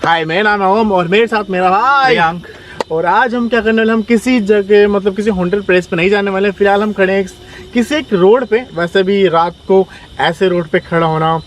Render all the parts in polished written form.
हाय, मेरा नाम है ओम और मेरे साथ मेरा भाई अंक। और आज हम क्या करने वाले, हम किसी जगह मतलब किसी हॉन्टेड प्लेस पे नहीं जाने वाले। फिलहाल हम खड़े हैं किसी एक रोड पे। वैसे भी रात को ऐसे रोड पे खड़ा होना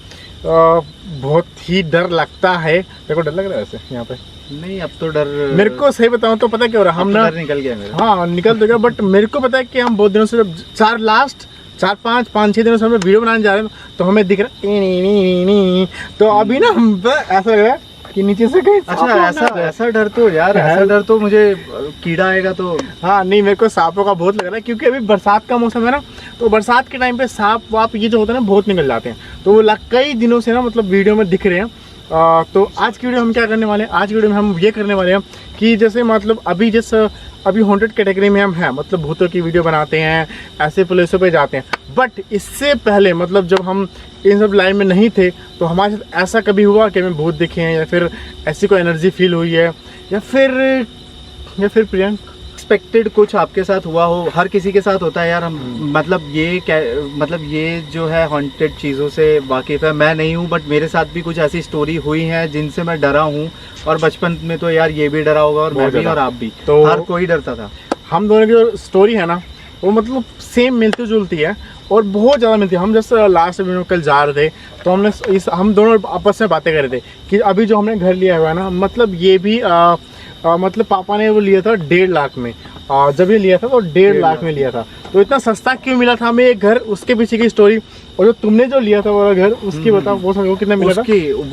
बहुत ही डर लगता है। मेरे को डर लग रहा है वैसे यहाँ पे। नहीं, अब तो डर मेरे को सही बताऊं तो पता क्या हो रहा है, हम ना निकल गया मेरा। हाँ निकल तो गया, बट मेरे को पता है कि हम बहुत दिनों से जब 4-5-6 दिनों से हम वीडियो बनाने जा रहे हैं तो हमें दिख रहा है। तो अभी ना ऐसा लग रहा है कि नीचे से कहीं अच्छा ऐसा डर तो यार, ऐसा डर तो मुझे कीड़ा आएगा तो। हाँ नहीं, मेरे को सांपों का बहुत लग रहा है क्योंकि अभी बरसात का मौसम है ना, तो बरसात के टाइम पे सांप वाप ये जो होता है ना बहुत निकल जाते हैं। तो वो कई दिनों से ना मतलब वीडियो में दिख रहे हैं। तो आज की वीडियो हम क्या करने वाले हैं, आज की वीडियो में हम ये करने वाले हैं कि जैसे मतलब अभी हॉन्टेड कैटेगरी में हम हैं, मतलब भूतों की वीडियो बनाते हैं, ऐसे प्लेसों पे जाते हैं। बट इससे पहले मतलब जब हम इन सब लाइन में नहीं थे तो हमारे साथ ऐसा कभी हुआ कि हमें भूत दिखे हैं या फिर ऐसी कोई एनर्जी फील हुई है या फिर प्रियंक एक्सपेक्टेड कुछ आपके साथ हुआ हो। हर किसी के साथ होता है यार। हम मतलब ये जो है हॉन्टेड चीज़ों से वाकिफ़ है। मैं नहीं हूँ बट मेरे साथ भी कुछ ऐसी स्टोरी हुई है जिनसे मैं डरा हूँ। और बचपन में तो यार ये भी डरा होगा और मैं भी और आप भी, तो हर कोई डरता था। हम दोनों की जो स्टोरी है ना वो मतलब सेम मिलती जुलती है और बहुत ज़्यादा मिलती है। हम जैसे लास्ट वीडियो कल जा रहे थे तो हम दोनों आपस में बातें कर रहे थे कि अभी जो हमने घर लिया हुआ है ना, मतलब ये भी मतलब पापा ने वो लिया था 1.5 लाख में। जब ये लिया था तो 1.5 लाख में लिया था। तो इतना सस्ता क्यों मिला था हमें एक घर, उसके पीछे की स्टोरी। और जो तुमने जो लिया था वो घर, उसकी बताओ वो कितना मिला था?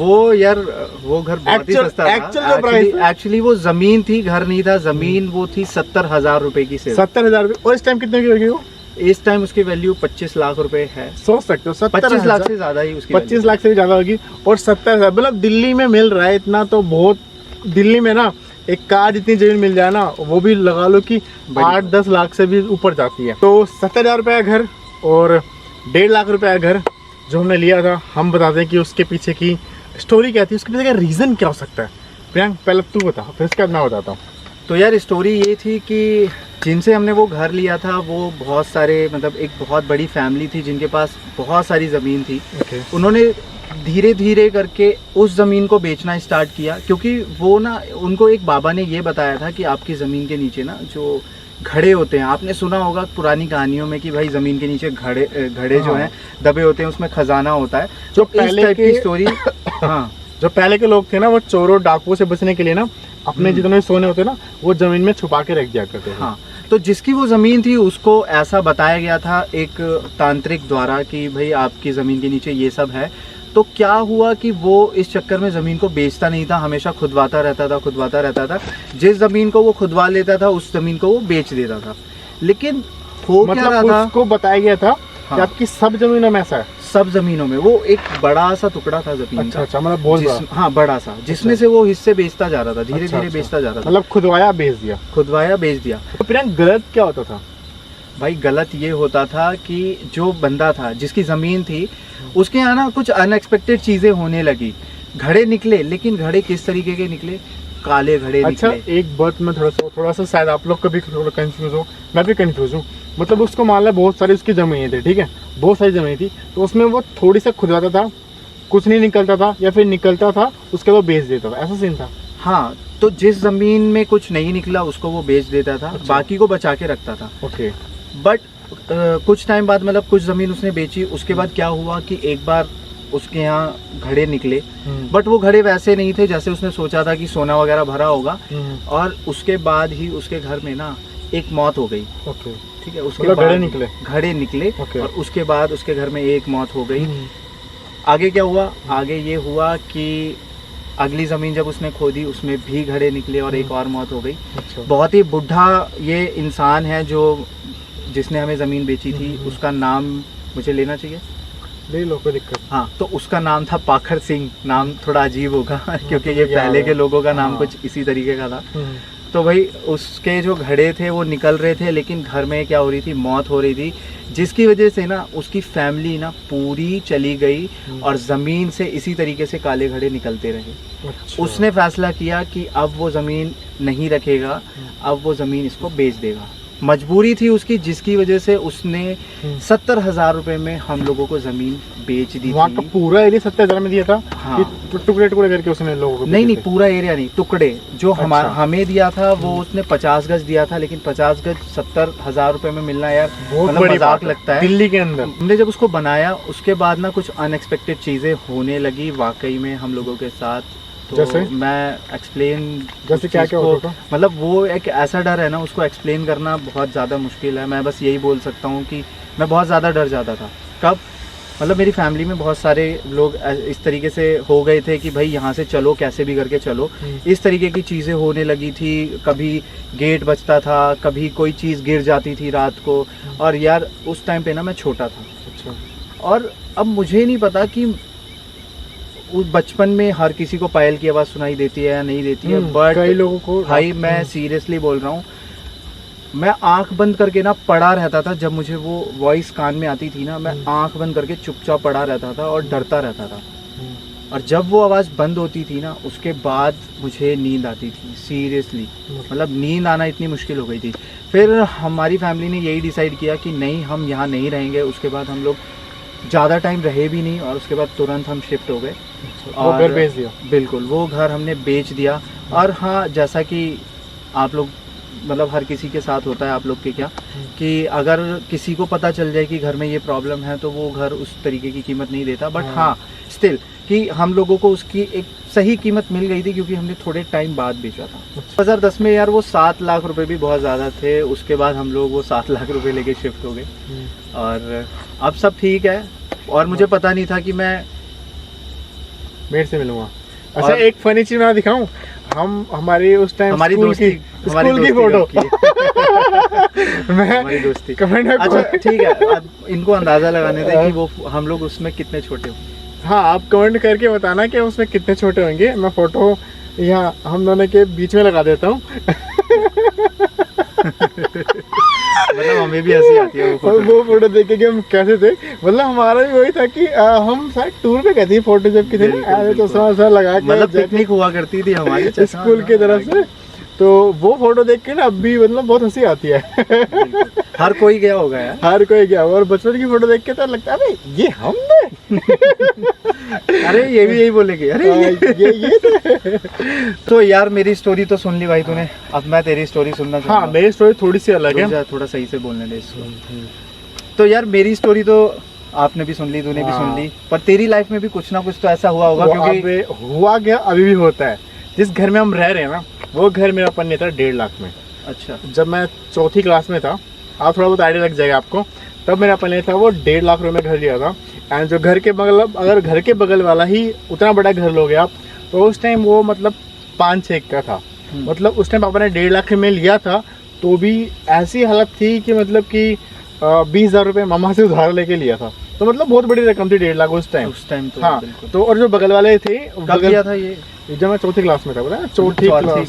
वो घर बहुत ही सस्ता था। एक्चुअली वो जमीन थी, घर नहीं था। जमीन वो थी 70,000 रुपए की। 70,000 रुपए। और इस टाइम कितने की होगी वो? इस टाइम उसकी वैल्यू 25 लाख रुपए है। सोच सकते हो 25 लाख से ज्यादा ही उसकी 25 लाख से भी ज्यादा होगी। और 70,000 मतलब दिल्ली में मिल रहा है इतना, तो बहुत। दिल्ली में ना एक कार जितनी जमीन मिल जाए ना, वो भी लगा लो कि 8-10 लाख से भी ऊपर जाती है। तो 70,000 रुपये का घर और 1.5 लाख रुपए का घर जो हमने लिया था, हम बताते हैं कि उसके पीछे की स्टोरी क्या थी, उसके पीछे का रीज़न क्या हो सकता है। प्रियंक पहले तू बता, फिर इसके बाद मैं बताता हूँ। तो यार स्टोरी ये थी कि जिनसे हमने वो घर लिया था वो बहुत सारे, मतलब एक बहुत बड़ी फैमिली थी जिनके पास बहुत सारी ज़मीन थी। उन्होंने धीरे धीरे करके उस ज़मीन को बेचना स्टार्ट किया क्योंकि वो ना, उनको एक बाबा ने ये बताया था कि आपकी ज़मीन के नीचे ना जो घड़े होते हैं, आपने सुना होगा पुरानी कहानियों में कि भाई ज़मीन के नीचे घड़े जो हैं दबे होते हैं, उसमें खजाना होता है। जो पहले की स्टोरी हाँ, जो पहले के लोग थे ना, वो चोरों डाकुओं से बचने के लिए ना अपने जितने सोने होते ना वो ज़मीन में छुपा के रख दिया करते थे। हाँ, तो जिसकी वो ज़मीन थी उसको ऐसा बताया गया था एक तांत्रिक द्वारा कि भाई आपकी ज़मीन के नीचे ये सब है। तो क्या हुआ कि वो इस चक्कर में ज़मीन को बेचता नहीं था, हमेशा खुदवाता रहता था। जिस ज़मीन को वो खुदवा लेता था उस ज़मीन को वो बेच देता था। लेकिन हो क्या रहा था, उसको बताया गया था कि आपकी सब ज़मीनों में ऐसा है। सब ज़मीनों में वो एक बड़ा सा टुकड़ा था ज़मीन का। अच्छा, मतलब बहुत बड़ा। हाँ, बड़ा सा, जिसमें से वो हिस्से बेचता जा रहा था, धीरे धीरे बेचता जा रहा था। मतलब खुदवाया बेच दिया। तो प्रियंक गलत क्या होता था भाई? गलत ये होता था कि जो बंदा था जिसकी ज़मीन थी उसके यहाँ ना कुछ अनएक्सपेक्टेड चीज़ें होने लगी। घड़े निकले, लेकिन घड़े किस तरीके के निकले? काले घड़े निकले। अच्छा, एक बात मैं थोड़ा सा शायद आप लोग कभी थोड़ा कंफ्यूज हो, मैं भी कंफ्यूज हूँ। मतलब उसको मान ला बहुत सारी उसकी ज़मीनें थी, ठीक है, बहुत सारी ज़मीन थी, तो उसमें वो थोड़ी सा खुदवाता था, कुछ नहीं निकलता था, या फिर निकलता था उसके बाद बेच देता था, ऐसा सीन था। हाँ, तो जिस ज़मीन में कुछ नहीं निकला उसको वो बेच देता था। अच्छा। बाकी को बचा के रखता था। ओके। बट कुछ टाइम बाद, मतलब कुछ ज़मीन उसने बेची, उसके बाद क्या हुआ कि एक बार उसके यहाँ घड़े निकले, बट वो घड़े वैसे नहीं थे जैसे उसने सोचा था कि सोना वगैरह भरा होगा। और उसके बाद ही उसके घर में ना एक मौत हो गई। ओके, ठीक है, उसके बाद घड़े निकले और उसके बाद उसके घर में एक मौत हो गई। आगे क्या हुआ? आगे ये हुआ कि अगली ज़मीन जब उसने खोदी उसमें भी घड़े निकले और एक और मौत हो गई। अच्छा। बहुत ही बुढ़ा ये इंसान है जो जिसने हमें ज़मीन बेची थी। उसका नाम मुझे लेना चाहिए? ले लो, कोई दिक्कत। हाँ, तो उसका नाम था पाखर सिंह। नाम थोड़ा अजीब होगा क्योंकि ये पहले के लोगों का नाम कुछ इसी तरीके का था। तो भाई उसके जो घड़े थे वो निकल रहे थे, लेकिन घर में क्या हो रही थी, मौत हो रही थी, जिसकी वजह से ना उसकी फैमिली ना पूरी चली गई और ज़मीन से इसी तरीके से काले घड़े निकलते रहे। अच्छा। उसने फैसला किया कि अब वो ज़मीन नहीं रखेगा, अब वो ज़मीन इसको बेच देगा। मजबूरी थी उसकी, जिसकी वजह से उसने 70,000 रुपए में हम लोगों को जमीन बेच दी वहाँ थी। का पूरा एरिया 70,000 में दिया था? हाँ। कि टुकड़े टुकड़े करके उसने लोगों को? नहीं, पूरा एरिया नहीं, टुकड़े। जो हमारा अच्छा। हमें दिया था वो उसने 50 गज दिया था, लेकिन 50 गज 70,000 रुपए में मिलना यार बहुत मतलब बड़ी मजाक बात है, लगता है दिल्ली के अंदर। हमने जब उसको बनाया उसके बाद ना कुछ अनएक्सपेक्टेड चीज़ें होने लगी वाकई में हम लोगों के साथ। तो जैसे? मैं एक्सप्लेन, जैसे क्या क्या होता था? मतलब वो एक ऐसा डर है ना, उसको एक्सप्लेन करना बहुत ज़्यादा मुश्किल है। मैं बस यही बोल सकता हूँ कि मैं बहुत ज़्यादा डर जाता था। कब? मतलब मेरी फैमिली में बहुत सारे लोग इस तरीके से हो गए थे कि भाई यहाँ से चलो, कैसे भी करके चलो। इस तरीके की चीज़ें होने लगी थी, कभी गेट बजता था, कभी कोई चीज़ गिर जाती थी रात को। और यार उस टाइम पे ना मैं छोटा था। अच्छा। और अब मुझे नहीं पता कि उस बचपन में हर किसी को पायल की आवाज़ सुनाई देती है या नहीं देती है, बट कई लोगों को भाई मैं सीरियसली बोल रहा हूँ, मैं आंख बंद करके ना पड़ा रहता था। जब मुझे वो वॉइस कान में आती थी ना, मैं आंख बंद करके चुपचाप पड़ा रहता था और डरता रहता था। और जब वो आवाज़ बंद होती थी ना, उसके बाद मुझे नींद आती थी सीरियसली। मतलब नींद आना इतनी मुश्किल हो गई थी। फिर हमारी फैमिली ने यही डिसाइड किया कि नहीं, हम यहाँ नहीं रहेंगे। उसके बाद हम लोग ज़्यादा टाइम रहे भी नहीं और उसके बाद तुरंत हम शिफ्ट हो गए। वो घर बेच दिया? बिल्कुल, वो घर हमने बेच दिया। और हाँ, जैसा कि आप लोग मतलब हर किसी के साथ होता है, आप लोग के क्या, कि अगर किसी को पता चल जाए कि घर में ये प्रॉब्लम है तो वो घर उस तरीके की कीमत नहीं देता। बट हाँ स्टिल कि हम लोगों को उसकी एक सही कीमत मिल गई थी, क्योंकि हमने थोड़े टाइम बाद बेचा था। 2010 में यार वो 7 लाख रुपए भी बहुत ज़्यादा थे। उसके बाद हम लोग वो 7 लाख रुपए लेके शिफ्ट हो गए और अब सब ठीक है। और मुझे पता नहीं था कि मैं मेरे से मिलूंगा। अच्छा, एक फनी चीज मैं दिखाऊं। हम हमारी उस टाइम हमारी स्कूल दोस्ती, की फोटो मैं हमारी दोस्ती। कमेंट में अच्छा ठीक है, अब इनको अंदाजा लगाने दे कि वो हम लोग उसमें कितने छोटे हो। हाँ, आप कमेंट करके बताना कि उसमें कितने छोटे होंगे। मैं फोटो यहाँ हम दोनों के बीच में लगा देता हूँ। मतलब हमें भी हंसी आती है वो फोटो देख के कि हम कैसे थे। मतलब हमारा भी वही था कि हम शायद टूर पे गए थे, फोटो जब की थे ना, तो सा लगा के मतलब पिकनिक हुआ करती थी हमारी स्कूल की तरफ से। तो वो फोटो देख के ना अब भी मतलब बहुत हंसी आती है। हर कोई गया होगा यार, हर कोई गया। और बचपन की फोटो देख के तो लगता है अबे ये हम थे। अरे ये भी यही बोलेंगे, अरे ये थे। तो यार मेरी स्टोरी तो सुन ली भाई तूने, अब मैं तेरी स्टोरी सुनना चाहूंगा। हाँ, मेरी स्टोरी थोड़ी सी अलग है। थोड़ा सही से बोलने दे इसको। तो यार मेरी स्टोरी तो आपने भी सुन ली, तूने भी सुन ली, पर तेरी लाइफ में भी कुछ ना कुछ तो ऐसा हुआ होगा। क्योंकि हुआ क्या, अभी भी होता है। जिस घर में हम रह रहे हैं ना, वो घर मेरा अपन था 1.5 लाख में। अच्छा। जब मैं 4th क्लास में था, आप थोड़ा बहुत आइडिया लग जाएगा आपको, तब मेरा अपन था वो 1.5 लाख रुपए में घर लिया था। एंड जो घर के बगल, अगर घर के बगल वाला ही उतना बड़ा घर लोगे आप, तो उस टाइम वो मतलब 5-6 का था। मतलब उस टाइम पापा ने 1.5 लाख में लिया था, तो भी ऐसी हालत थी कि मतलब कि 20,000 रुपये मामा से उधार लेके लिया था। तो मतलब बहुत बड़ी रकम थी 1.5 लाख उस टाइम तो। हाँ, तो और जो बगल वाले थे, कब लिया था ये? जब मैं 4th क्लास में था, बोला 4th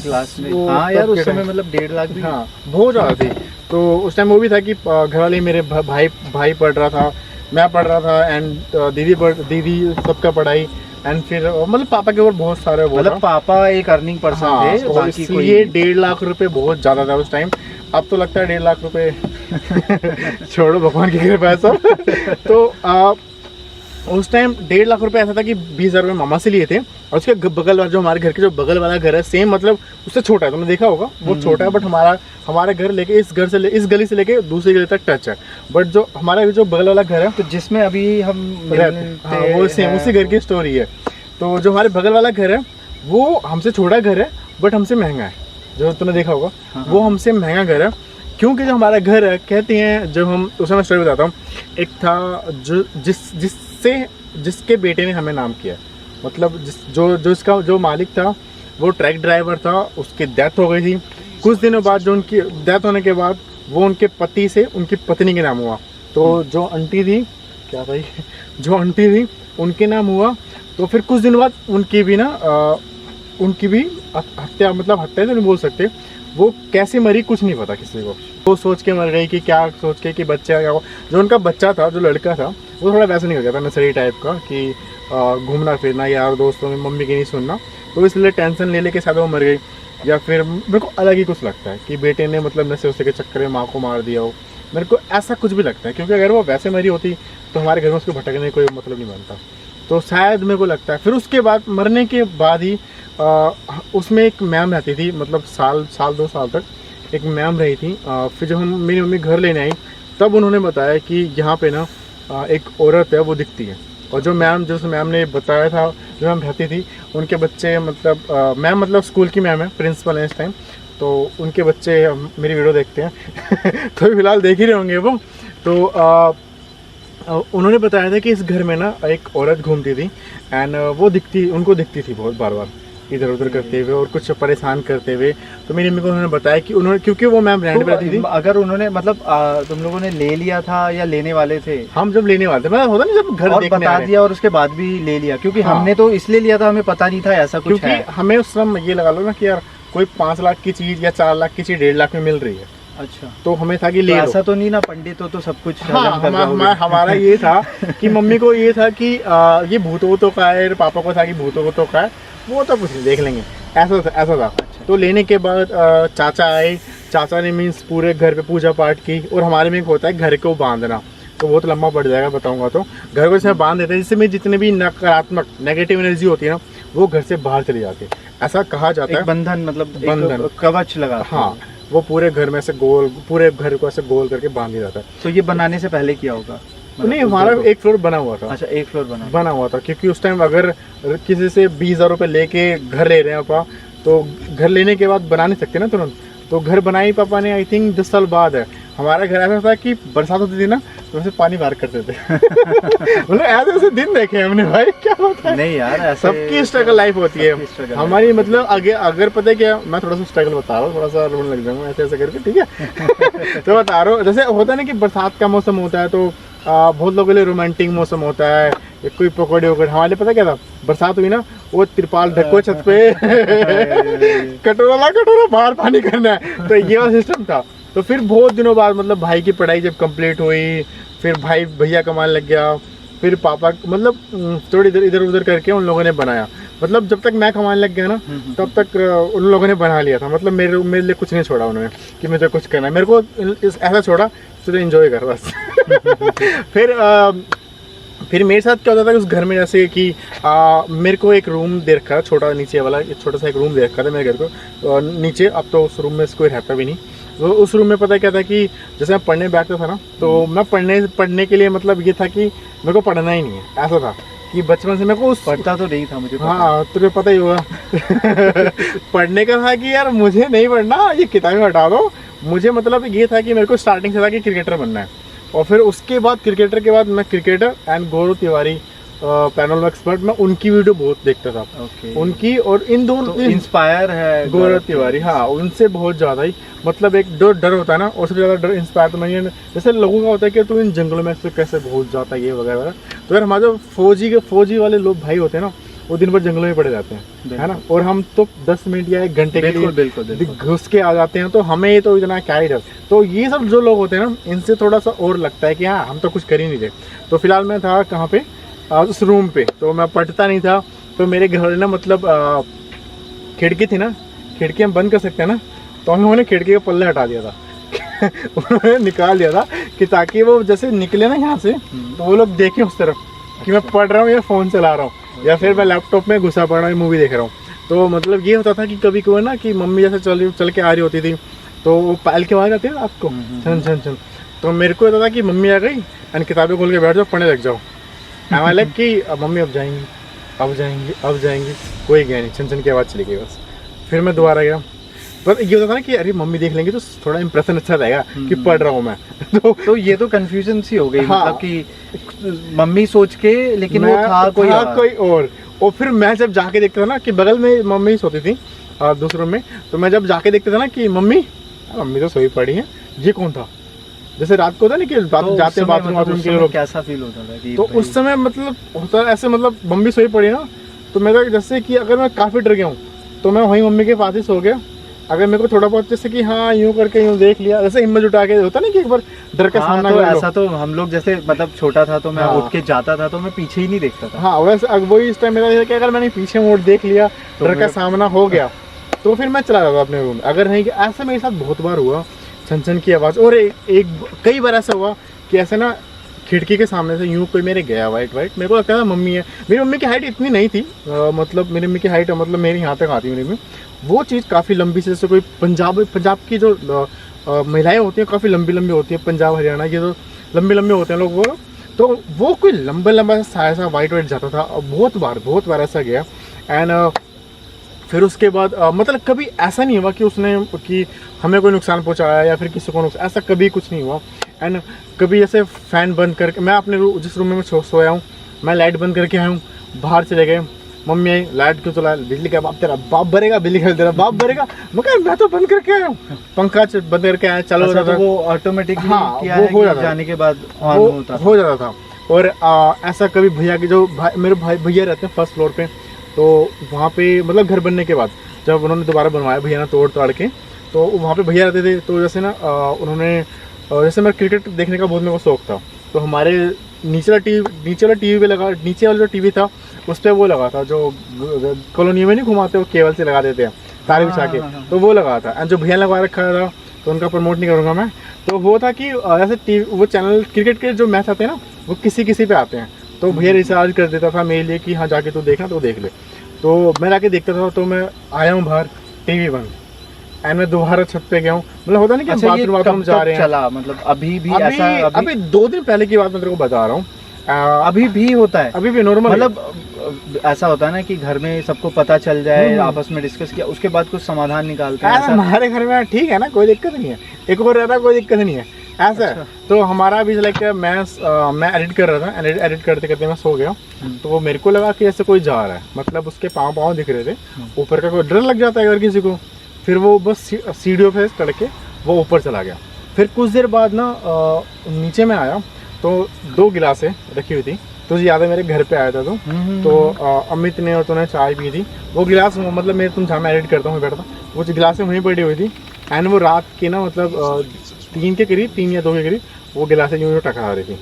क्लास में। हाँ यार उस समय मतलब 1.5 लाख भी, हाँ बहुत ज़्यादा थी। तो उस टाइम वो भी था कि घर वाले मेरे भाई पढ़ रहा था, मैं पढ़ रहा था, एंड दीदी सबका पढ़ाई। एंड फिर मतलब पापा के ऊपर बहुत सारे, मतलब पापा एक अर्निंग पर्सन थे, तो बाकी इसलिए 1.5 लाख रुपए बहुत ज़्यादा था उस टाइम। अब तो लगता है 1.5 लाख रुपए छोड़ो, भगवान की कृपा है सब। तो उस टाइम 1.5 लाख रुपए ऐसा था कि 20,000 रुपये मामा से लिए थे। और उसके बगल वाला, जो हमारे घर के जो बगल वाला घर है, सेम मतलब उससे छोटा है, तुमने देखा होगा, वो छोटा है। बट हमारे घर लेके इस गली से लेके दूसरी गली तक टच है। बट जो हमारा जो बगल वाला घर है, तो जिसमें अभी हम हाँ, वो सेम उसी घर की स्टोरी है। तो जो हमारे बगल वाला घर है, वो हमसे छोटा घर है, बट हमसे महंगा है। जो तुमने देखा होगा, वो हमसे महंगा घर है। क्योंकि जो हमारा घर है, कहते हैं, जब हम उसमें मैं स्टोरी बताता हूँ। एक था जिसके बेटे ने हमें नाम किया, मतलब जो इसका जो मालिक था, वो ट्रक ड्राइवर था। उसकी डेथ हो गई थी। कुछ दिनों बाद, जो उनकी डेथ होने के बाद, वो उनके पति से उनकी पत्नी के नाम हुआ। तो जो आंटी थी, क्या भाई, जो आंटी थी उनके नाम हुआ। तो फिर कुछ दिन बाद उनकी भी हत्या, मतलब हत्या तो नहीं बोल सकते, वो कैसे मरी कुछ नहीं पता किसी को। वो सोच के मर गई कि क्या सोच के कि बच्चा क्या हुआ। जो उनका बच्चा था, जो लड़का था, वो थोड़ा वैसा नहीं हो गया था, नर्सरी टाइप का, कि घूमना फिरना, यार दोस्तों में, मम्मी की नहीं सुनना। तो इसलिए टेंशन ले लेके शायद वो मर गई। या फिर मेरे को अलग ही कुछ लगता है कि बेटे ने मतलब नशे वशे के चक्कर में माँ को मार दिया हो, मेरे को ऐसा कुछ भी लगता है, क्योंकि अगर वो वैसे मरी होती तो हमारे घर में उसको भटकने का कोई मतलब नहीं बनता। तो शायद मेरे को लगता है फिर उसके बाद मरने के बाद ही उसमें एक मैम रहती थी, मतलब साल 2 साल तक एक मैम रही थी। फिर जब हम मेरी मम्मी घर लेने आई तब उन्होंने बताया कि यहाँ पे ना एक औरत है वो दिखती है, और जो मैम ने बताया था, जो मैम रहती थी उनके बच्चे मतलब मैम मतलब स्कूल की मैम है, प्रिंसिपल है इस टाइम, तो उनके बच्चे मेरी वीडियो देखते हैं तो फिलहाल देख ही रहे होंगे वो। तो उन्होंने बताया था कि इस घर में ना एक औरत घूमती थी एंड वो उनको दिखती थी बहुत बार बार इधर उधर करते हुए और कुछ परेशान करते हुए। तो मेरी मम्मी को उन्होंने बताया कि उन्होंने, क्योंकि वो मैम रेंट पे रहती थी। अगर उन्होंने मतलब तुम लोगों ने ले लिया था या लेने वाले थे? हम जब लेने वाले थे, मतलब होता नहीं जब घर और देखने बता दिया और उसके बाद भी ले लिया, क्योंकि हाँ। हमने तो इसलिए लिया था, हमें पता नहीं था ऐसा कुछ है। हमें उस समय ये लगा लो ना कि यार कोई 5 लाख की चीज या 4 लाख की चीज 1.5 लाख में मिल रही है। अच्छा, तो हमें था कि ले ऐसा तो नहीं ना पंडित तो सब कुछ हाँ, हमारा ये था कि मम्मी को ये था कि ये भूतों का है, पापा को था कि भूतों का है, वो तो कुछ नहीं देख लेंगे, ऐसा था। अच्छा। तो लेने के बाद चाचा आए, चाचा ने मीन्स पूरे घर पे पूजा पाठ की, और हमारे में एक होता है घर को बांधना, तो बहुत लंबा पड़ जाएगा बताऊंगा। तो घर को इसमें बांध देते हैं जिससे जितने भी नकारात्मक नेगेटिव एनर्जी होती है ना वो घर से बाहर चली जाती है, ऐसा कहा जाता है। बंधन मतलब बंधन, कवच लगा। हाँ, वो पूरे घर में ऐसे गोल, पूरे घर को ऐसे गोल करके बांध दिया जाता है। तो ये बनाने से पहले किया होगा? मतलब नहीं, हमारा एक फ्लोर बना हुआ था। अच्छा, एक फ्लोर बना हुआ था, क्योंकि उस टाइम अगर किसी से 20,000 रुपये लेके घर ले रहे हैं पापा, तो घर लेने के बाद बना नहीं सकते ना तुरंत, तो घर बनाई पापा ने आई थिंक 10 साल बाद है। हमारा घर ऐसा था कि बरसात होती थी ना तो वैसे पानी बाहर करते थे मतलब ऐसे दिन देखे हमने भाई, क्या होता है। नहीं यार, ऐसे सबकी स्ट्रगल लाइफ होती है हमारी, मतलब अगर पता है क्या, मैं थोड़ा सा स्ट्रगल बता रहा हूँ, थोड़ा सा रोने लग जाऊंगा ऐसे करके, ठीक है तो बता रहा हूँ, जैसे होता है ना कि बरसात का मौसम होता है तो बहुत लोगों के लिए रोमांटिक मौसम होता है, कोई पकौड़े वकौड़े। हमारे लिए पता क्या था, बरसात हुई ना वो तिरपाल ढको छत पे कटोरा बाहर पानी करना है, तो ये वाला सिस्टम था। तो फिर बहुत दिनों बाद मतलब भाई की पढ़ाई जब कंप्लीट हुई, फिर भैया कमाने लग गया, फिर पापा मतलब थोड़ी इधर उधर करके उन लोगों ने बनाया। मतलब जब तक मैं कमाने लग गया ना तब तक उन लोगों ने बना लिया था। मतलब मेरे लिए कुछ नहीं छोड़ा उन्होंने कि मुझे कुछ करना है, मेरे को ऐसा छोड़ा तुझे एंजॉय कर बस फिर मेरे साथ क्या होता था उस घर में, जैसे कि मेरे को एक रूम दे रखा था छोटा, नीचे वाला छोटा सा एक रूम दे रखा था मेरे घर को नीचे। अब तो उस रूम में कोई रहता भी नहीं। तो उस रूम में पता क्या था कि जैसे मैं पढ़ने बैठता था ना, तो मैं पढ़ने के लिए मतलब ये था कि मेरे को पढ़ना ही नहीं है। ऐसा था कि बचपन से मेरे को पढ़ता तो नहीं था मुझे, हाँ तुझे पता ही होगा पढ़ने का था कि यार मुझे नहीं पढ़ना, ये किताबें हटा दो। मुझे मतलब ये था कि मेरे को स्टार्टिंग से था कि क्रिकेटर बनना है, और फिर उसके बाद क्रिकेटर के बाद मैं cricketer and Gaurav Tiwari panel expert, मैं उनकी वीडियो बहुत देखता था। उनकी और इन दोनों तो इंस्पायर है गौरव तिवारी, हाँ उनसे बहुत ज़्यादा ही, मतलब एक डर होता है ना, उससे ज़्यादा डर इंस्पायर तो नहीं है। जैसे लोगों का होता है कि तू इन जंगलों में से कैसे भूल जाता है ये वगैरह। तो यार हमारे जो फौजी वाले लोग भाई होते हैं ना, वो दिन भर जंगलों में पड़े जाते हैं, है ना, और हम तो 10 मिनट या 1 घंटे के लिए घुस के आ जाते हैं, तो हमें तो इतना क्या ही डर। तो ये सब जो लोग होते हैं ना, इनसे थोड़ा सा और लगता है कि हाँ हम तो कुछ कर ही नहीं रहे। तो फिलहाल मैं था कहाँ पे, उस रूम पे, तो मैं पढ़ता नहीं था। तो मेरे घर वाले ना मतलब खिड़की थी ना, खिड़की हम बंद कर सकते हैं ना, तो हम लोगों ने खिड़की का पल्ला हटा दिया था उन्होंने निकाल दिया था कि ताकि वो जैसे निकले ना यहाँ से तो वो लोग देखें उस तरफ कि मैं पढ़ रहा हूँ या फ़ोन चला रहा हूँ या फिर मैं लैपटॉप में घुसा पड़ रहा हूँ, मूवी देख रहा हूँ। तो मतलब ये होता था कि कभी कभी ना कि मम्मी जैसे चल के आ रही होती थी तो वो पायल के आवाज़ आती है आपको छन छन छन, तो मेरे को होता था कि मम्मी आ गई एंड किताबें खोल के बैठ जाओ, पढ़ने लग जाओ। मैं लग कि मम्मी अब जाएंगी, कोई गया नहीं, छन छन की आवाज़ चली गई बस। फिर मैं दोबारा गया, पर ये होता था ना कि अरे मम्मी देख लेंगे तो थोड़ा इंप्रेशन अच्छा रहेगा कि पढ़ रहा हूँ मैं। तो ये तो कंफ्यूजन सी हो गई, हाँ, मतलब कि मम्मी सोच के, लेकिन वो था कोई और फिर मैं जब जाके देखता था ना कि बगल में मम्मी सोती थी दूसरे में, तो मैं जब जाके देखता था ना कि मम्मी तो सोई पड़ी है, ये कौन था। जैसे रात को होता नहीं कि तो जाते हैं बाथरूम के लोग, कैसा फील होता था कि तो उस समय मतलब होता ऐसे, मतलब मम्मी सोई पड़ी ना, तो मेरा जैसे कि अगर मैं काफ़ी डर गया हूँ तो मैं वहीं मम्मी के पास ही सो गया। अगर मेरे को थोड़ा बहुत जैसे कि हाँ यूँ करके यूँ देख लिया, जैसे हिम्मत जुटा के, होता नहीं कि एक बार डर का सामना तो ऐसा तो हम लोग जैसे मतलब छोटा था तो मैं उठ के जाता था तो मैं पीछे ही नहीं देखता था। हाँ वैसे वही इस टाइम मेरा कि अगर मैंने पीछे मोड़ देख लिया, डर का सामना हो गया, तो फिर मैं चला जाता अपने रूम। अगर नहीं, ऐसा मेरे साथ बहुत बार हुआ, छन की आवाज़। और कई बार ऐसा हुआ कि ऐसे ना खिड़की के सामने से यूँ कोई मेरे गया वाइट, मेरे को लगता था मम्मी है। मेरी मम्मी की हाइट इतनी नहीं थी, मतलब मेरी मम्मी की हाइट मतलब मेरे यहाँ तक आती है मेरी मम्मी। वो चीज़ काफ़ी लंबी से, जैसे कोई पंजाब की जो महिलाएं होती हैं काफ़ी लंबी होती हैं, पंजाब हरियाणा की जो लंबे होते हैं लोग, वो तो वो कोई लंबा साया सा वाइट जाता था। बहुत बार ऐसा गया। एंड फिर उसके बाद मतलब कभी ऐसा नहीं हुआ कि हमें कोई नुकसान पहुंचाया या फिर किसी को नुकसान, ऐसा कभी कुछ नहीं हुआ। एंड कभी जैसे फ़ैन बंद करके, मैं अपने जिस रूम में मैं सोया हूँ, मैं लाइट बंद करके आया हूँ, बाहर चले गए, मम्मी आई, लाइट क्यों चला, बिजली का बाप, तेरा बाप भरेगा, बिजली का तेरा बाप भरेगा। मैं तो बंद करके आया हूँ, पंखा बंद करके आया, चलो। अच्छा, तो वो ऑटोमेटिकली हाँ, वो हो जाता जाने के बाद हो जाता था। और ऐसा कभी भैया के जो मेरे भैया रहते हैं फर्स्ट फ्लोर पे, तो वहाँ पे मतलब घर बनने के बाद जब उन्होंने दोबारा बनवाया भैया ने तोड़ के, तो वहाँ पे भैया रहते थे। तो जैसे ना उन्होंने जैसे मेरा क्रिकेट देखने का बहुत मेरे को शौक था, तो हमारे नीचे वाला टीवी पे लगा, नीचे वाला जो टीवी था उस पर वो लगा था, जो कॉलोनी में नहीं घुमाते वो केबल से लगा देते हैं तारे बिछा के, तो वो लगा था। एंड जो भैया लगवा रखा था, तो उनका प्रमोट नहीं करूँगा मैं, तो वो था कि ऐसे टीवी वो चैनल क्रिकेट के जो मैच आते हैं ना वो किसी पे आते हैं, तो भैया रिचार्ज कर देता था मेरे लिए कि हाँ जाके तू देखना, तो देख ले। तो मैं जाके देखता था। तो मैं आया हूँ बाहर, टीवी बंद, एंड मैं दोबारा छत पे गया हूँ। मतलब होता नहीं कि बाथरूम जा रहे हैं, चला मतलब अभी 2 दिन पहले की बात मैं तेरे को बता रहा हूँ। अभी भी होता है, अभी भी नॉर्मल, मतलब ऐसा होता है ना कि घर में सबको पता चल जाए, आपस में डिस्कस किया, उसके बाद कुछ समाधान निकालते हैं। हमारे घर में ठीक है ना, कोई दिक्कत नहीं है, एक और रहता कोई दिक्कत नहीं है ऐसा। अच्छा। तो हमारा अभी लाइक मैं एडिट कर रहा था, एडिट करते मैं सो गया, तो वो मेरे को लगा कि ऐसे कोई जा रहा है, मतलब उसके पाँव दिख रहे थे ऊपर का, कोई डर लग जाता है अगर किसी को। फिर वो बस सीढ़ियों पे चढ़ के वो ऊपर चला गया। फिर कुछ देर बाद ना नीचे में आया, तो 2 गिलासें रखी हुई थी, तुझे याद है मेरे घर पे आया था तो अमित ने और तूने चाय पी थी। वो गिलास मतलब मैं तुम जहाँ मैं एडिट करता हूँ बैठा, वो गिलासें वहीं पड़ी हुई थी। एंड वो रात की ना मतलब 3 के करीब, 3 या 2 के करीब वो गिलासें यूँ टकरा रही थी।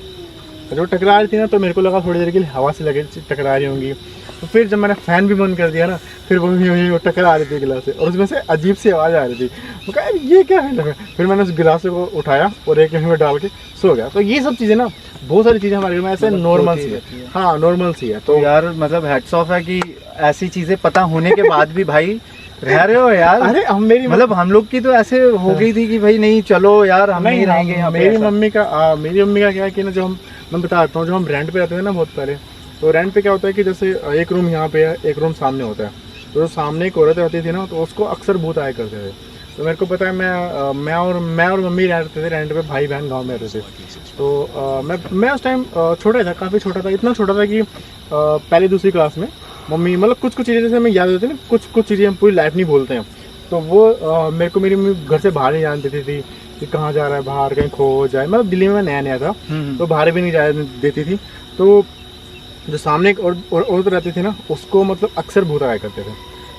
जब टकरा रही थी ना, तो मेरे को लगा थोड़ी देर के लिए हवा से लगे टकरा रही होंगी। तो फिर जब मैंने फ़ैन भी बंद कर दिया ना, फिर वो टकरा रही थी गिलासें, और उसमें से अजीब सी आवाज़ आ रही थी। मैं कहा ये क्या है, फिर मैंने उस गिलास को उठाया और एक में डाल के सो गया। तो ये सब चीज़ें ना, बहुत सारी चीज़ें हमारे घर में ऐसे नॉर्मल सी है। हाँ, नॉर्मल सी है। तो यार मतलब हैट्स ऑफ है कि ऐसी चीज़ें पता होने के बाद भी भाई रह रहे हो यार। अरे मतलब हम लोग की तो ऐसे हो गई थी कि भाई नहीं चलो यार हम नहीं रहेंगे यहाँ पे। मेरी मम्मी का क्या है कि ना, जो मैं बताता हूँ, जो हम रेंट पे रहते थे ना बहुत पहले, तो रेंट पे क्या होता है कि जैसे एक रूम यहाँ पे है, एक रूम सामने होता है, तो जो सामने एक औरत रहती थी ना, तो उसको अक्सर भूत आया करते थे। तो मेरे को पता है, मैं और मम्मी रहते थे रेंट पे, भाई बहन गाँव में रहते थे। तो मैं उस टाइम छोटा था, काफ़ी छोटा था, इतना छोटा था कि पहली दूसरी क्लास में मम्मी मतलब कुछ चीज़ें जैसे हमें याद होती है ना, कुछ चीज़ें हम पूरी लाइफ नहीं बोलते हैं। तो वो मेरे को मेरी मम्मी घर से बाहर नहीं जाने देती थी कि कहाँ जा रहा है, बाहर कहीं खो जाए। मतलब दिल्ली में मैं नया था, तो बाहर भी नहीं जाने देती थी। तो जो सामने एक औरत रहती थी ना, उसको मतलब अक्सर भूत आया करते थे,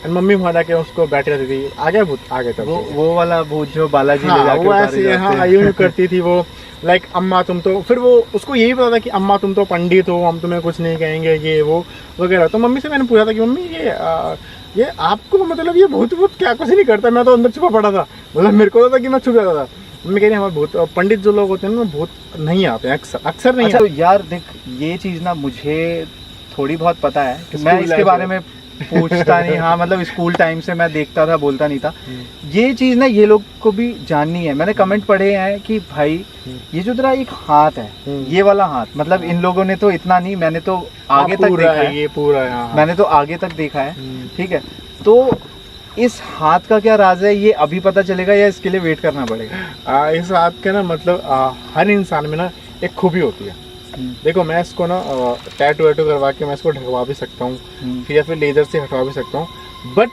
एंड मम्मी वहाँ जाके उसको बैठी रहती थी, आ गया भूत, आ गया। वो वाला भूत जो बालाजी ले जाके वो ऐसे हाँ यूँ करती थी वो, लाइक अम्मा तुम तो, फिर वो उसको यही पता था कि अम्मा तुम तो पंडित हो, हम तुम्हें कुछ नहीं कहेंगे, ये वो वगैरह। तो मम्मी से मैंने पूछा था कि मम्मी ये आपको मतलब ये भूत क्या कुछ नहीं करता, मैं तो अंदर छुपा पड़ा था, मतलब मेरे को था कि मैं छुप जाता था। मम्मी कह रही हमारे भूत पंडित जो लोग होते हैं ना, भूत नहीं आते हैं, अक्सर नहीं। अच्छा, तो यार देख, ये चीज़ ना मुझे थोड़ी बहुत पता है, मैं इसके बारे में पूछता नहीं। हाँ, मतलब स्कूल टाइम से मैं देखता था, बोलता नहीं था। ये चीज़ ना ये लोग को भी जाननी है। मैंने कमेंट पढ़े हैं कि भाई ये जो तेरा एक हाथ है, ये वाला हाथ, मतलब इन लोगों ने तो इतना नहीं, मैंने तो आगे तक देखा है, ये पूरा मैंने तो आगे तक देखा है। ठीक है, तो इस हाथ का क्या राज है, ये अभी पता चलेगा या इसके लिए वेट करना पड़ेगा? इस हाथ का ना मतलब हर इंसान में ना एक खूबी होती है। देखो, मैं इसको ना टैटू करवा के मैं इसको ढकवा भी सकता हूँ, या फिर लेजर से हटवा भी सकता हूँ। बट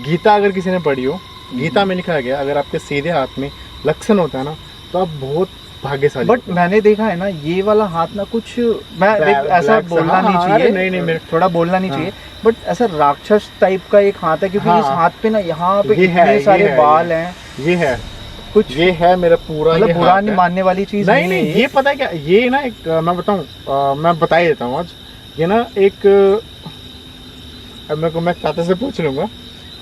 गीता अगर किसी ने पढ़ी हो, गीता में लिखा गया अगर आपके सीधे हाथ में लक्षण होता है ना, तो आप बहुत भाग्यशाली। बट मैंने देखा है ना, ये वाला हाथ ना कुछ, मैं ऐसा बोलना नहीं चाहिए, नहीं थोड़ा बोलना नहीं चाहिए, बट ऐसा राक्षस टाइप का एक हाथ है, क्योंकि इस हाथ पे ना यहाँ पे इतने सारे बाल हैं। ये है कुछ, ये है मेरा पूरा, मतलब बुरा नहीं मानने वाली चीज नहीं। ये पता है क्या, ये ना एक मैं बताऊं, मैं बता ही देता हूँ आज। ये ना एक, अब मैं चाचा से पूछ लूंगा,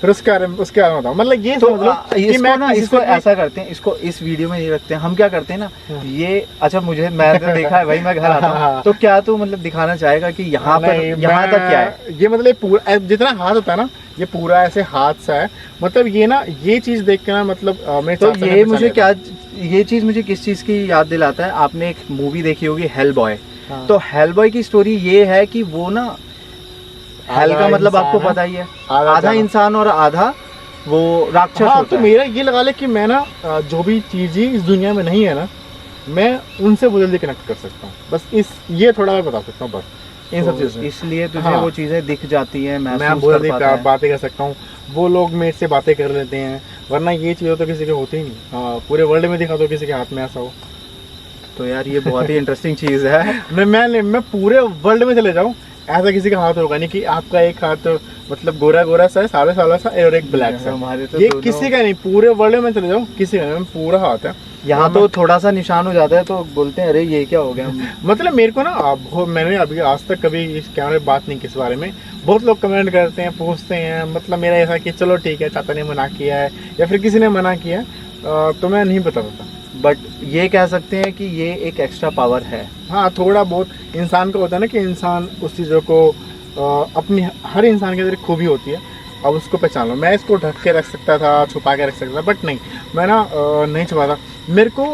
फिर उसके बारे में बताओ। मतलब ये तो समझ लो कि इसको मैं ना, इसको ऐसा करते हैं, इसको इस वीडियो में नहीं रखते हैं। हम क्या करते हैं ना, ये अच्छा मैं तो देखा है भाई, मैं घर आता हूँ तो क्या तू मतलब दिखाना चाहेगा कि यहाँ पर यहाँ तक क्या है? ये मतलब पूरा जितना हाथ होता है ना, ये पूरा ऐसे हाथ सा है। मतलब ये ना, ये चीज देख के ना मतलब मैं तो ये मुझे क्या, ये चीज मुझे किस चीज की याद दिलाता है, आपने एक मूवी देखी होगी हेल बॉय। तो हेल बॉय की स्टोरी ये है कि वो ना, हेल का मतलब आपको पता ही है, आधा इंसान और आधा वो राक्षस होता तो है। मेरा ये लगा ले कि मैं ना जो भी चीज इस दुनिया में नहीं है ना, मैं उनसे बहुत जल्दी कनेक्ट कर सकता हूँ। बस ये थोड़ा मैं बता सकता हूँ बस इन सब चीजों से। इसलिए तुझे वो चीजें दिख जाती हैं, मैं बहुत जल्दी बातें कर सकता हूँ, वो लोग मेरे से बातें कर लेते हैं, वरना ये चीज़ें तो किसी के होती ही नहीं। पूरे वर्ल्ड में दिखा दो किसी के हाथ में ऐसा हो तो यार ये बहुत ही इंटरेस्टिंग चीज़ है। मैं पूरे वर्ल्ड में चले जाऊँ, ऐसा किसी का हाथ होगा नहीं कि आपका एक हाथ मतलब गोरा गोरा सा है, सादा सादा सा, और एक ब्लैक सा। हमारे तो ये किसी का नहीं, पूरे वर्ल्ड में चले जाऊँ किसी का नहीं, पूरा हाथ है। यहाँ तो थोड़ा सा निशान हो जाता है तो बोलते हैं अरे ये क्या हो गया। मतलब मेरे को ना, मैंने अभी आज तक कभी इस कैमरे बात नहीं की इस बारे में। बहुत लोग कमेंट करते हैं, पूछते हैं, मतलब मेरा ऐसा कि चलो ठीक है, चाचा ने मना किया है या फिर किसी ने मना किया तो मैं नहीं बता पाता। बट ये कह सकते हैं कि ये एक एक्स्ट्रा पावर है। हाँ, थोड़ा बहुत इंसान को होता है ना कि इंसान उस चीज़ों को अपनी, हर इंसान के अंदर एक खूबी होती है, अब उसको पहचान लो। मैं इसको ढक के रख सकता था, छुपा के रख सकता था, बट नहीं, मैं ना नहीं छुपाता। मेरे को,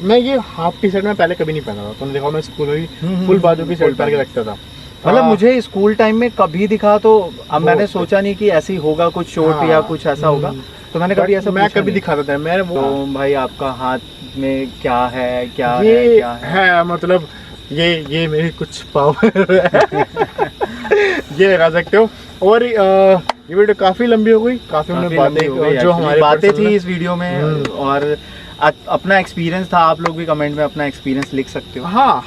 मैं ये हाफ टी शर्ट में पहले कभी नहीं पहना था। तुमने देखा मैं स्कूल में भी फुल बाजू की शर्ट पहन के रखता था। मतलब मुझे स्कूल टाइम में कभी दिखा तो अब मैंने सोचा नहीं कि ऐसे ही होगा, कुछ शॉर्ट या कुछ ऐसा होगा, तो मैंने कभी ऐसा, मैं कभी दिखाता था। मैं तो भाई आपका हाथ में क्या है, क्या है मतलब ये मेरी कुछ पावर है ये लगा सकते हो। और ये वीडियो काफी लंबी हो गई, काफी हमने बातें, जो हमारी बातें थी इस वीडियो में, और अपना एक्सपीरियंस था। आप लोग भी कमेंट में अपना एक्सपीरियंस लिख सकते हो। हाँ,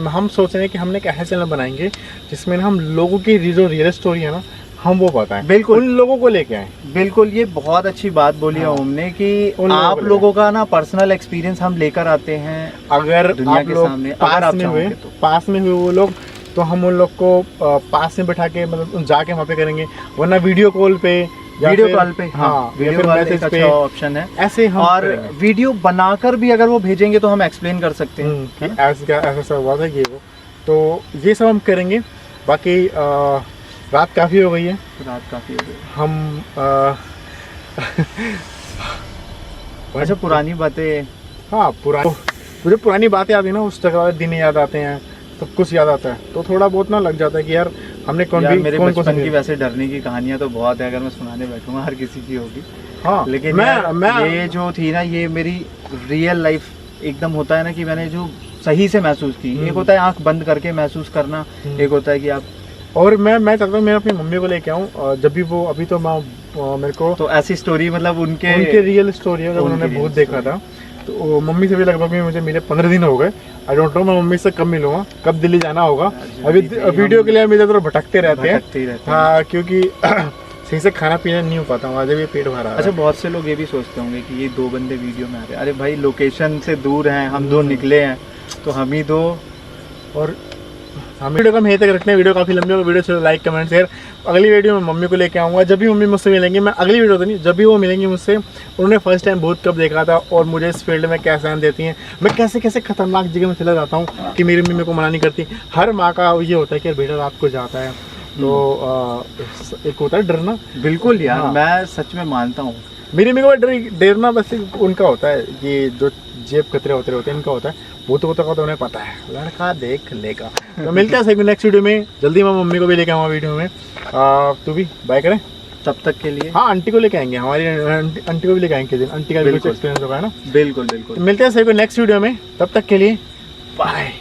हम सोच रहे हैं कि हमने एक ऐसा चैनल बनाएंगे जिसमें ना हम लोगों की जो रियल स्टोरी है ना, हम वो बताएं, बिल्कुल उन लोगों को लेके आए। बिल्कुल, ये बहुत अच्छी बात बोली है हमने कि आप लोगों का ना पर्सनल एक्सपीरियंस हम लेकर आते हैं। अगर दुनिया के सामने पास में हुए वो लोग, तो हम उन लोग को पास में बैठा के मतलब जाके वहाँ पे करेंगे, वरना वीडियो कॉल पे, हाँ, वीडियो कॉल मैसेज पे ऑप्शन है ऐसे हम। और वीडियो बनाकर भी अगर वो भेजेंगे तो हम एक्सप्लेन कर सकते हैं कि ऐसा सब हुआ था, ये वो, तो ये सब हम करेंगे। बाकी रात काफ़ी हो गई है, हम अच्छा पुरानी बातें, हाँ मुझे पुरानी बातें याद है ना, उस जगह दिन याद आते हैं, सब कुछ याद आता है, तो थोड़ा बहुत ना लग जाता है कि यार हमने मेरे बचपन की वैसे डरने की कहानियां तो बहुत है, अगर मैं सुनाने बैठूंगा हर किसी की होगी। हाँ, लेकिन मैं ये जो थी ना, ये मेरी रियल लाइफ एकदम होता है ना कि मैंने जो सही से महसूस की। एक होता है आंख बंद करके महसूस करना, एक होता है कि आप, और मैं चाहता हूँ मैं अपनी मम्मी को लेके आऊँ, जब भी वो, अभी तो मेरे को तो ऐसी स्टोरी, मतलब उनके रियल स्टोरी है, जब उन्होंने बहुत देखा था। तो मम्मी से भी लगभग मुझे मिले 15 दिन हो गए। आई डोंट नो मैं मम्मी से कब मिलूंगा, कब दिल्ली जाना होगा। अभी वीडियो के लिए हम इधर उधर भटकते रहते हैं। हाँ, क्योंकि सही से खाना पीना नहीं हो पाता, आज भी पेट भरा है। अच्छा, बहुत से लोग ये भी सोचते होंगे कि ये दो बंदे वीडियो में आ रहे हैं। अरे भाई, लोकेशन से दूर हैं, हम दो निकले हैं तो हम ही दो। और हम वीडियो कम यहीं तक रखते हैं। वीडियो काफ़ी लंबी होगी, वीडियो चलो लाइक कमेंट शेयर। अगली वीडियो में मम्मी को लेके आऊँगा, जब भी मम्मी मुझसे मिलेंगी, मैं अगली वीडियो तो नहीं, जब भी वो मिलेंगी मुझसे, उन्होंने फर्स्ट टाइम भूत कब देखा था और मुझे इस फील्ड में कैसे आन देती हैं, मैं कैसे कैसे खतरनाक जगह में चला जाता हूँ कि मेरी मम्मी मेरे को मना नहीं करती। हर माँ का ये होता है कि बेटा रात को जाता है तो एक होता है डरना। बिल्कुल यार, मैं सच में मानता हूँ। मेरी मम्मी को डरना बस उनका होता है, ये जो जेब कतरे होते हैं इनका होता है, वो तो उन्हें पता है, लड़का देख लेगा। तो मिलते हैं सभी नेक्स्ट वीडियो में जल्दी। मैं मम्मी को भी लेके आऊँगा वीडियो में। तू भी बाय करें तब तक के लिए। हाँ, आंटी को लेके आएंगे, हमारी आंटी को भी लेके आएंगे, आंटी का भी कुछ एक्सपीरियंस होगा ना। बिल्कुल बिल्कुल। मिलते हैं सभी को नेक्स्ट वीडियो में, तब तक के लिए बाय।